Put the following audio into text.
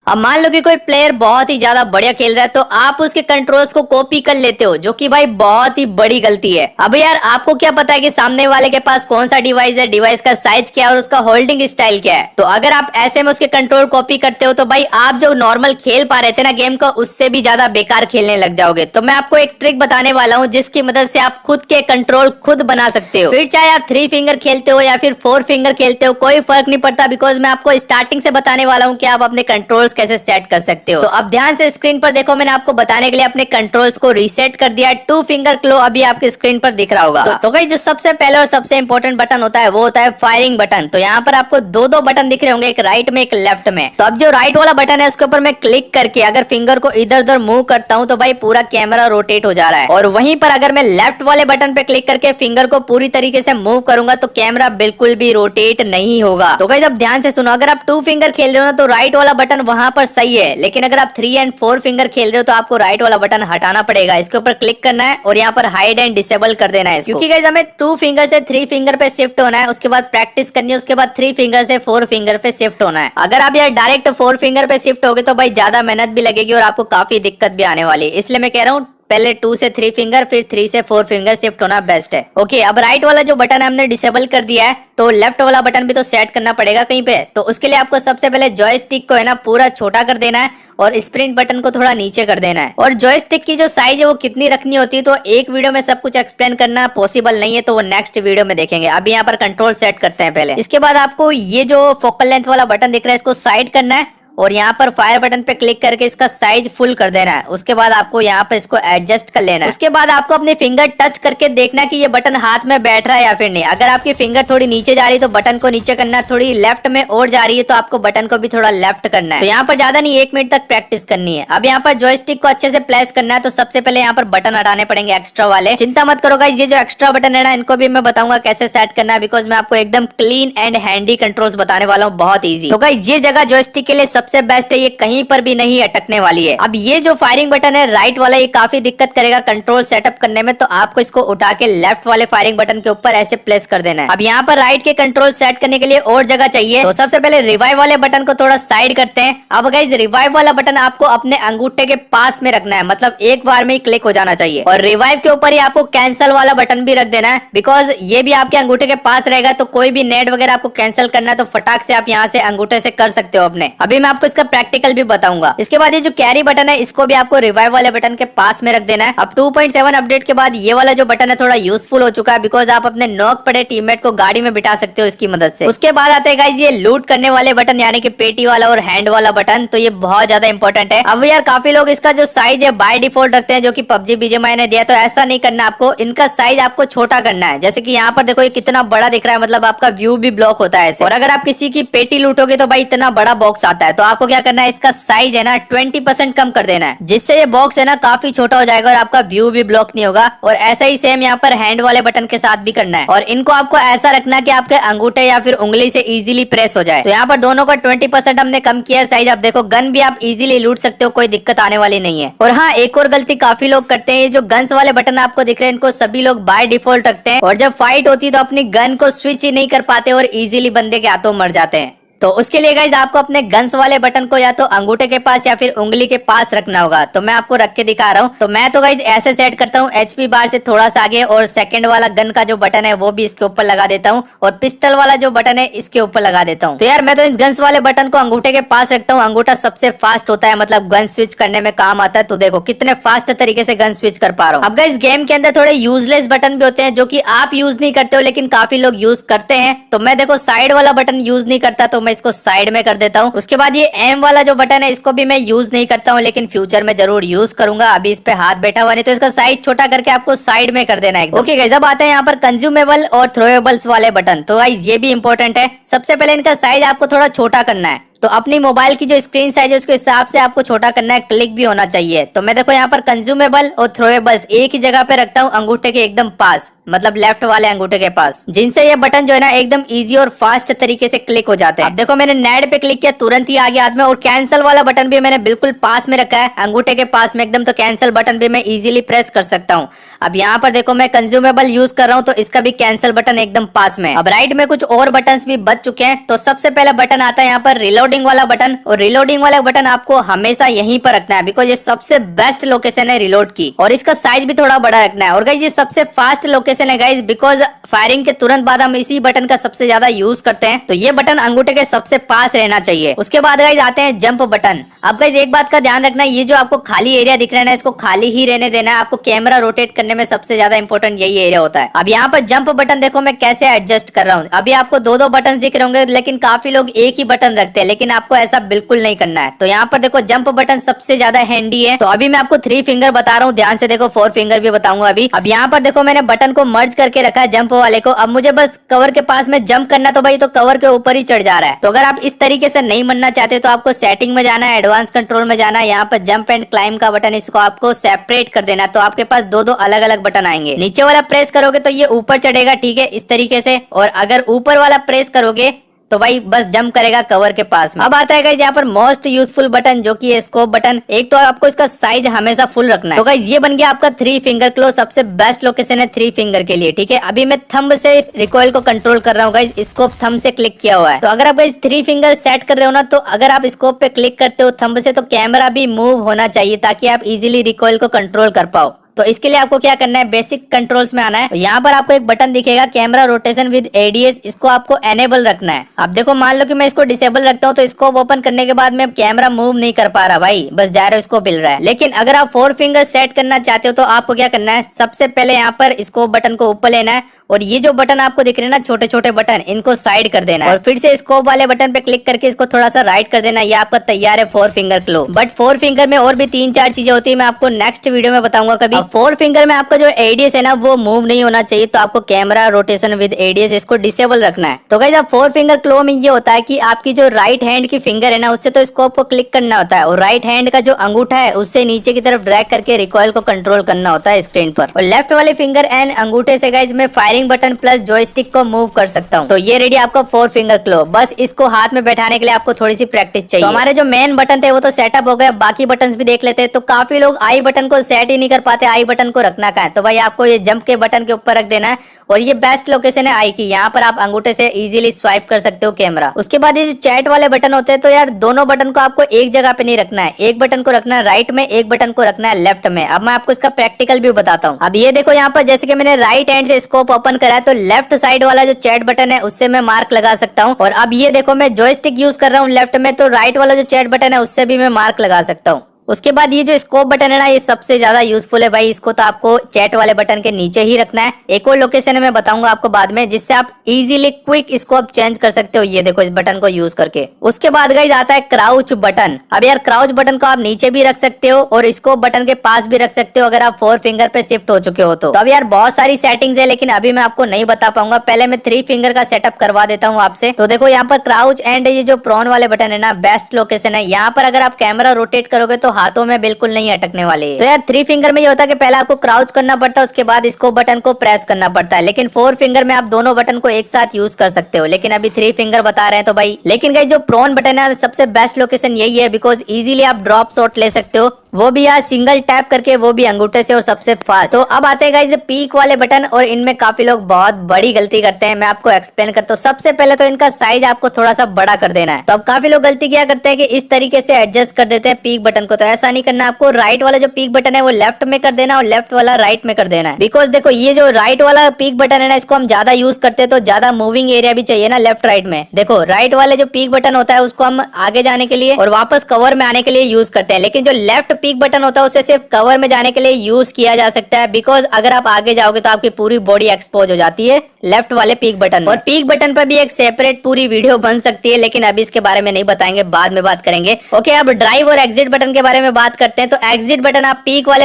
अब मान लो कि कोई प्लेयर बहुत ही ज्यादा बढ़िया खेल रहा है तो आप उसके कंट्रोल्स को कॉपी कर लेते हो, जो कि भाई बहुत ही बड़ी गलती है। अब यार आपको क्या पता है कि सामने वाले के पास कौन सा डिवाइस है, डिवाइस का साइज क्या है और उसका होल्डिंग स्टाइल क्या है। तो अगर आप ऐसे में उसके कंट्रोल कॉपी करते हो तो भाई आप जो नॉर्मल खेल पा रहे थे ना गेम को, उससे भी ज्यादा बेकार खेलने लग जाओगे। तो मैं आपको एक ट्रिक बताने वाला हूँ जिसकी मदद से आप खुद के कंट्रोल खुद बना सकते हो। फिर चाहे आप 3 फिंगर खेलते हो या फिर 4 फिंगर खेलते हो, कोई फर्क नहीं पड़ता, बिकॉज मैं आपको स्टार्टिंग से बताने वाला हूँ कि आप अपने कंट्रोल्स कैसे सेट कर सकते हो। तो अब ध्यान से स्क्रीन पर देखो, मैंने आपको बताने के लिए अपने कंट्रोल्स को रीसेट कर दिया। 2 फिंगर क्लो अभी आपके स्क्रीन पर दिख रहा होगा। तो गाइस जो सबसे पहले और सबसे इंपॉर्टेंट बटन होता है वो होता है फायरिंग बटन। तो यहाँ पर आपको दो बटन दिख रहे होंगे, एक राइट में एक लेफ्ट में। तो अब जो राइट वाला बटन है उसके ऊपर मैं क्लिक करके अगर फिंगर को इधर उधर मूव करता हूँ तो भाई पूरा कैमरा रोटेट हो जा रहा है। और वहीं पर अगर मैं लेफ्ट वाले बटन पे क्लिक करके फिंगर को पूरी तरीके से मूव करूंगा तो कैमरा बिल्कुल भी रोटेट नहीं होगा। तो गाइस अब ध्यान से सुनो, अगर आप 2 फिंगर खेल रहे हो ना तो राइट वाला बटन वहां पर सही है, लेकिन अगर आप 3 एंड 4 फिंगर खेल रहे हो तो आपको राइट वाला बटन हटाना पड़ेगा। इसके ऊपर क्लिक करना है और यहाँ पर हाइड एंड डिसेबल कर देना है इसको। क्योंकि गाइस हमें 2 फिंगर से 3 फिंगर पे शिफ्ट होना है, उसके बाद प्रैक्टिस करनी है, उसके बाद 3 फिंगर से 4 फिंगर पे शिफ्ट होना है। अगर आप यार डायरेक्ट 4 फिंगर पे शिफ्ट होगे तो भाई ज्यादा मेहनत भी लगेगी और आपको काफी दिक्कत भी आने वाली है। इसलिए मैं कह रहा हूँ पहले 2 से 3 फिंगर फिर 3 से 4 फिंगर शिफ्ट होना बेस्ट है। ओके, अब राइट वाला जो बटन है हमने डिसेबल कर दिया है, तो लेफ्ट वाला बटन भी तो सेट करना पड़ेगा कहीं पे। तो उसके लिए आपको सबसे पहले जॉयस्टिक को है ना पूरा छोटा कर देना है और स्प्रिंट बटन को थोड़ा नीचे कर देना है। और जॉयस्टिक की जो साइज है वो कितनी रखनी होती है तो एक वीडियो में सब कुछ एक्सप्लेन करना पॉसिबल नहीं है, तो वो नेक्स्ट वीडियो में देखेंगे। अभी यहाँ पर कंट्रोल सेट करते हैं पहले। इसके बाद आपको ये जो फोकल लेंथ वाला बटन दिख रहा है इसको साइड करना है और यहाँ पर फायर बटन पे क्लिक करके इसका साइज फुल कर देना है। उसके बाद आपको यहाँ पे इसको एडजस्ट कर लेना है। उसके बाद आपको अपने फिंगर टच करके देखना कि ये बटन हाथ में बैठ रहा है या फिर नहीं। अगर आपकी फिंगर थोड़ी नीचे जा रही है तो बटन को नीचे करना है, थोड़ी लेफ्ट में और जा रही है तो आपको बटन को भी थोड़ा लेफ्ट करना है। तो यहाँ पर ज्यादा नहीं 1 मिनट तक प्रैक्टिस करनी है। अब यहाँ पर जॉयस्टिक को अच्छे से प्लेस करना है। तो सबसे पहले यहाँ पर बटन हटाने पड़ेंगे एक्स्ट्रा वाले। चिंता मत करो गाइस, ये जो एक्स्ट्रा बटन है ना इनको भी मैं बताऊंगा कैसे सेट करना है, बिकॉज मैं आपको एकदम क्लीन एंड हैंडी कंट्रोल्स बताने वाला हूँ, बहुत ईजी। तो गाइस ये जगह जॉयस्टिक के लिए सबसे बेस्ट है, ये कहीं पर भी नहीं अटकने वाली है। अब ये जो फायरिंग बटन है राइट वाला, ये काफी दिक्कत करेगा कंट्रोल सेटअप करने में, तो आपको इसको उठा के लेफ्ट वाले फायरिंग बटन के ऊपर ऐसे प्लेस कर देना है। अब यहाँ पर राइट के कंट्रोल सेट करने के लिए और जगह चाहिए, तो सबसे पहले रिवाइव वाले बटन को थोड़ा साइड करते हैं। अब गाइस रिवाइव वाला बटन आपको अपने अंगूठे के पास में रखना है, मतलब एक बार में ही क्लिक हो जाना चाहिए। और रिवाइव के ऊपर ही आपको कैंसिल वाला बटन भी रख देना है, बिकॉज ये भी आपके अंगूठे के पास रहेगा, तो कोई भी नेट वगैरह आपको कैंसिल करना है तो फटाक से आप यहाँ से अंगूठे से कर सकते हो अपने। अभी मैं आपको इसका प्रैक्टिकल भी बताऊंगा। इसके बाद ये जो कैरी बटन है इसको भी आपको रिवाइव वाले बटन के पास में रख देना है। अब 2.7 अपडेट के बाद ये वाला जो बटन है थोड़ा यूजफुल हो चुका है, बिकॉज आप अपने नॉक पड़े टीममेट को गाड़ी में बिठा सकते हो इसकी मदद से। उसके बाद आते हैं गाइस ये लूट करने वाले बटन, यानी कि पेटी वाला और हैंड वाला बटन। तो ये बहुत ज्यादा इंपॉर्टेंट है। अब यार काफी लोग इसका जो साइज है बाय डिफॉल्ट रखते हैं, जो कि पबजी बीजीएमआई ने दिया, तो ऐसा नहीं करना आपको। इनका साइज आपको छोटा करना है। जैसे कि यहाँ पर देखो ये कितना बड़ा दिख रहा है, मतलब आपका व्यू भी ब्लॉक होता है ऐसे। और अगर आप किसी की पेटी लूटोगे तो भाई इतना बड़ा बॉक्स आता है, तो आपको क्या करना है, इसका साइज है ना 20% कम कर देना है, जिससे ये बॉक्स है ना काफी छोटा हो जाएगा और आपका व्यू भी ब्लॉक नहीं होगा। और ऐसा ही सेम यहाँ पर हैंड वाले बटन के साथ भी करना है। और इनको आपको ऐसा रखना कि आपके अंगूठे या फिर उंगली से इजीली प्रेस हो जाए। तो यहाँ पर दोनों का 20% हमने कम किया साइज। आप देखो गन भी आप इजीली लूट सकते हो, कोई दिक्कत आने वाली नहीं है। और हाँ, एक और गलती काफी लोग करते हैं, ये जो गन्स वाले बटन आपको दिख रहे हैं इनको सभी लोग बाय डिफॉल्ट रखते हैं, और जब फाइट होती है तो अपनी गन को स्विच ही नहीं कर पाते और इजीली बंदे के हाथों मर जाते हैं। तो उसके लिए गाइज आपको अपने गन्स वाले बटन को या तो अंगूठे के पास या फिर उंगली के पास रखना होगा। तो मैं आपको रख के दिखा रहा हूँ। तो मैं तो गाइज ऐसे सेट करता हूँ, एचपी बार से थोड़ा सा आगे, और सेकंड वाला गन का जो बटन है वो भी इसके ऊपर लगा देता हूँ, और पिस्टल वाला जो बटन है इसके ऊपर लगा देता हूँ। तो यार मैं तो इस गन्स वाले बटन को अंगूठे के पास रखता हूँ। अंगूठा सबसे फास्ट होता है, मतलब गन स्विच करने में काम आता है। तो देखो कितने फास्ट तरीके से गन स्विच कर पा रहा हूँ। अब गाइज गेम के अंदर थोड़े यूजलेस बटन भी होते हैं जो कि आप यूज नहीं करते हो, लेकिन काफी लोग यूज करते हैं। तो मैं देखो साइड वाला बटन यूज नहीं करता, तो मैं इसको साइड में कर देता हूँ। उसके बाद ये एम वाला जो बटन है इसको भी मैं यूज नहीं करता हूँ, लेकिन फ्यूचर में जरूर यूज करूंगा। अभी इस पे हाथ बैठा हुआ नहीं, तो इसका साइज छोटा करके आपको साइड में कर देना है। ओके गाइस, अब आते हैं यहाँ पर कंज्यूमेबल और थ्रोएबल्स वाले बटन। तो गाइस ये भी इंपॉर्टेंट है। सबसे पहले इनका साइज आपको थोड़ा छोटा करना है। तो अपनी मोबाइल की जो स्क्रीन साइज है उसके हिसाब से आपको छोटा करना है, क्लिक भी होना चाहिए। तो मैं देखो यहाँ पर कंज्यूमेबल और थ्रोएबल्स एक ही जगह पे रखता हूँ, अंगूठे के एकदम पास, मतलब लेफ्ट वाले अंगूठे के पास, जिनसे ये बटन जो है ना एकदम इजी और फास्ट तरीके से क्लिक हो जाते हैं। अब देखो मैंने नेट पे क्लिक किया, तुरंत ही आ गया हाथ में। और कैंसिल वाला बटन भी मैंने बिल्कुल पास में रखा है, अंगूठे के पास में एकदम। तो कैंसिल बटन भी मैं इजीली प्रेस कर सकता हूँ। अब यहाँ पर देखो मैं कंज्यूमेबल यूज कर रहा हूँ, तो इसका भी कैंसिल बटन एकदम पास में। अब राइट में कुछ और बटन भी बच चुके हैं। तो सबसे पहला बटन आता है यहाँ पर रिलोड रीलोडिंग वाला बटन, और रीलोडिंग वाला बटन आपको हमेशा यहीं पर रखना है, बिकॉज ये सबसे बेस्ट लोकेशन है रीलोड की, और इसका साइज भी थोड़ा बड़ा रखना है। और गाइज ये सबसे फास्ट लोकेशन है गाइज, बिकॉज फायरिंग के तुरंत बाद हम इसी बटन का सबसे ज्यादा यूज करते हैं, तो ये बटन अंगूठे के सबसे पास रहना चाहिए। उसके बाद गाइज आते हैं जंप बटन। अब गाइज एक बात का ध्यान रखना, ये जो आपको खाली एरिया दिख रहा है ना, इसको खाली ही रहने देना है। आपको कैमरा रोटेट करने में सबसे ज्यादा इंपॉर्टेंट यही एरिया होता है। अब यहाँ पर जंप बटन देखो मैं कैसे एडजस्ट कर रहा हूँ। अभी आपको दो दो बटन दिख रहे होंगे, लेकिन काफी लोग एक ही बटन रखते हैं, लेकिन आपको ऐसा बिल्कुल नहीं करना है। तो यहाँ पर देखो जंप बटन सबसे ज्यादा हैंडी है। तो अभी मैं आपको 3 फिंगर बता रहा हूँ, ध्यान से देखो, 4 फिंगर भी बताऊंगा अभी। अब यहाँ पर देखो मैंने बटन को मर्ज करके रखा है जंप वाले को। अब मुझे बस कवर के पास में जंप करना, तो भाई तो कवर के ऊपर ही चढ़ जा रहा है। तो अगर आप इस तरीके से नहीं बनना चाहते तो आपको सेटिंग में जाना है, एडवांस कंट्रोल में जाना है, यहाँ पर जंप एंड क्लाइंब का बटन, इसको आपको सेपरेट कर देना। तो आपके पास दो दो अलग अलग बटन आएंगे। नीचे वाला प्रेस करोगे तो ये ऊपर चढ़ेगा, ठीक है, इस तरीके से। और अगर ऊपर वाला प्रेस करोगे तो भाई बस जंप करेगा कवर के पास में। अब आता है गाइस यहाँ पर मोस्ट यूजफुल बटन, जो कि है स्कोप बटन। एक तो आपको इसका साइज हमेशा फुल रखना है। तो गाइस ये बन गया आपका 3 फिंगर क्लो, सबसे बेस्ट लोकेशन है 3 फिंगर के लिए, ठीक है। अभी मैं थंब से रिकॉइल को कंट्रोल कर रहा हूँ गाइस, स्कोप थंब से क्लिक किया हुआ है। तो अगर आप गाइस 3 फिंगर सेट कर रहे हो ना, तो अगर आप स्कोप पे क्लिक करते हो थंब से, तो कैमरा भी मूव होना चाहिए, ताकि आप इजिली रिकॉइल को कंट्रोल कर पाओ। तो इसके लिए आपको क्या करना है, बेसिक कंट्रोल्स में आना है। यहाँ पर आपको एक बटन दिखेगा कैमरा रोटेशन विद एडीएस, इसको आपको एनेबल रखना है। अब देखो मान लो कि मैं इसको डिसेबल रखता हूँ, तो स्कोप ओपन करने के बाद में कैमरा मूव नहीं कर पा रहा भाई, बस जायरो स्कोप मिल रहा है। लेकिन अगर आप 4 फिंगर सेट करना चाहते हो तो आपको क्या करना है, सबसे पहले यहाँ पर स्कोप बटन को ऊपर लेना है, और ये जो बटन आपको दिख रहे हैं ना छोटे छोटे बटन, इनको साइड कर देना है, और फिर से स्कोप वाले बटन पे क्लिक करके इसको थोड़ा सा राइट कर देना। ये आपका तैयार है 4 फिंगर क्लो। बट 4 फिंगर में और भी 3-4 चीजें होती है, मैं आपको नेक्स्ट वीडियो में बताऊंगा कभी। 4 फिंगर में आपका जो एडीएस है ना वो मूव नहीं होना चाहिए, तो आपको कैमरा रोटेशन विद एडीएस इसको डिसेबल रखना है। तो गाइस 4 फिंगर क्लो में ये होता है कि आपकी जो राइट हैंड की फिंगर है ना, उससे तो स्कोप को क्लिक करना होता है, और राइट हैंड का जो अंगूठा है उससे नीचे की तरफ ड्रैग करके रिकॉइल को कंट्रोल करना होता है स्क्रीन पर। और लेफ्ट वाले फिंगर एंड अंगूठे से गाइस मैं फायरिंग बटन प्लस जॉयस्टिक को मूव कर सकता हूँ। तो ये रेडी आपका 4 फिंगर क्लो। बस इसको हाथ में बैठाने के लिए आपको थोड़ी सी प्रैक्टिस चाहिए। तो हमारे जो मेन बटन थे वो तो सेटअप हो गए, बाकी बटन भी देख लेते हैं। तो काफी लोग आई बटन को सेट ही नहीं कर पाते, आई बटन को रखना कहाँ है। तो भाई आपको ये जंप के बटन के ऊपर रख देना है, और ये बेस्ट लोकेशन है आई की। यहाँ पर आप अंगूठे से इजीली स्वाइप कर सकते हो कैमरा। उसके बाद ये जो चैट वाले बटन होते हैं, तो यार दोनों बटन को आपको एक जगह पे नहीं रखना है, एक बटन को रखना है राइट में, एक बटन को रखना है लेफ्ट में। अब मैं आपको इसका प्रैक्टिकल भी बताता हूँ। अब ये देखो यहाँ पर जैसे कि मैंने राइट हैंड से स्कोप ओपन करा है, तो लेफ्ट साइड वाला जो चैट बटन है उससे मैं मार्क लगा सकता हूँ। और अब ये देखो मैं जॉयस्टिक यूज कर रहा हूँ लेफ्ट में, तो राइट वाला जो चैट बटन है उससे भी मैं मार्क लगा सकता हूँ। उसके बाद ये जो स्कोप बटन है ना, ये सबसे ज्यादा यूजफुल है भाई। इसको तो आपको चैट वाले बटन के नीचे ही रखना है। एक और लोकेशन है मैं बताऊंगा आपको बाद में, जिससे आप इजीली क्विक स्कोप चेंज कर सकते हो, ये देखो इस बटन को यूज करके। उसके बाद गाइस आता है क्राउच बटन। अब यार क्राउच बटन को आप नीचे भी रख सकते हो और स्कोप बटन के पास भी रख सकते हो, अगर आप 4 फिंगर पे शिफ्ट हो चुके हो तो। अब यार बहुत सारी सेटिंग्स है, लेकिन अभी मैं आपको नहीं बता पाऊंगा। पहले मैं 3 फिंगर का सेटअप करवा देता हूँ आपसे। तो देखो यहाँ पर क्राउच एंड ये जो प्रॉन वाले बटन है ना, बेस्ट लोकेशन है। यहाँ पर अगर आप कैमरा रोटेट करोगे तो हाथों में बिल्कुल नहीं अटकने वाले। तो यार 3 फिंगर में ये होता है कि पहले आपको क्राउच करना पड़ता है, उसके बाद इसको बटन को प्रेस करना पड़ता है। लेकिन 4 फिंगर में आप दोनों बटन को एक साथ यूज कर सकते हो, लेकिन अभी 3 फिंगर बता रहे हैं तो भाई। लेकिन गाइस जो प्रॉन बटन है सबसे बेस्ट लोकेशन यही है, बिकॉज इजीली आप ड्रॉप शॉट ले सकते हो, वो भी यार सिंगल टैप करके, वो भी अंगूठे से, और सबसे फास्ट। तो अब आते हैं गाइस पीक वाले बटन, और इनमें काफी लोग बहुत बड़ी गलती करते हैं। मैं आपको एक्सप्लेन करता हूँ। सबसे पहले तो इनका साइज आपको थोड़ा सा बड़ा कर देना है। तो अब काफी लोग गलती क्या करते हैं कि इस तरीके से एडजस्ट कर देते हैं पीक बटन को। तो ऐसा नहीं करना, आपको राइट वाला जो पीक बटन है वो लेफ्ट में कर देना, और लेफ्ट वाला राइट में कर देना है। बिकॉज देखो ये जो राइट वाला पीक बटन है ना, इसको हम ज्यादा यूज करते हैं, तो ज्यादा मूविंग एरिया भी चाहिए ना लेफ्ट राइट में। देखो राइट वाले जो पीक बटन होता है उसको हम आगे जाने के लिए और वापस कवर में आने के लिए यूज करते हैं, लेकिन जो लेफ्ट पीक बटन होता है उसे सिर्फ कवर में जाने के लिए यूज किया जा सकता है। बिकॉज अगर आप आगे जाओगे तो आपकी पूरी बॉडी एक्सपोज हो जाती है लेफ्ट वाले पीक बटन। और पीक बटन पर भी एक सेपरेट पूरी वीडियो बन सकती है, लेकिन अभी इसके बारे में नहीं बताएंगे, बाद में बात करेंगे। ओके, अब ड्राइव और एग्जिट बटन के बारे में बात करते हैं। तो एग्जिट बटन आप पीक वाले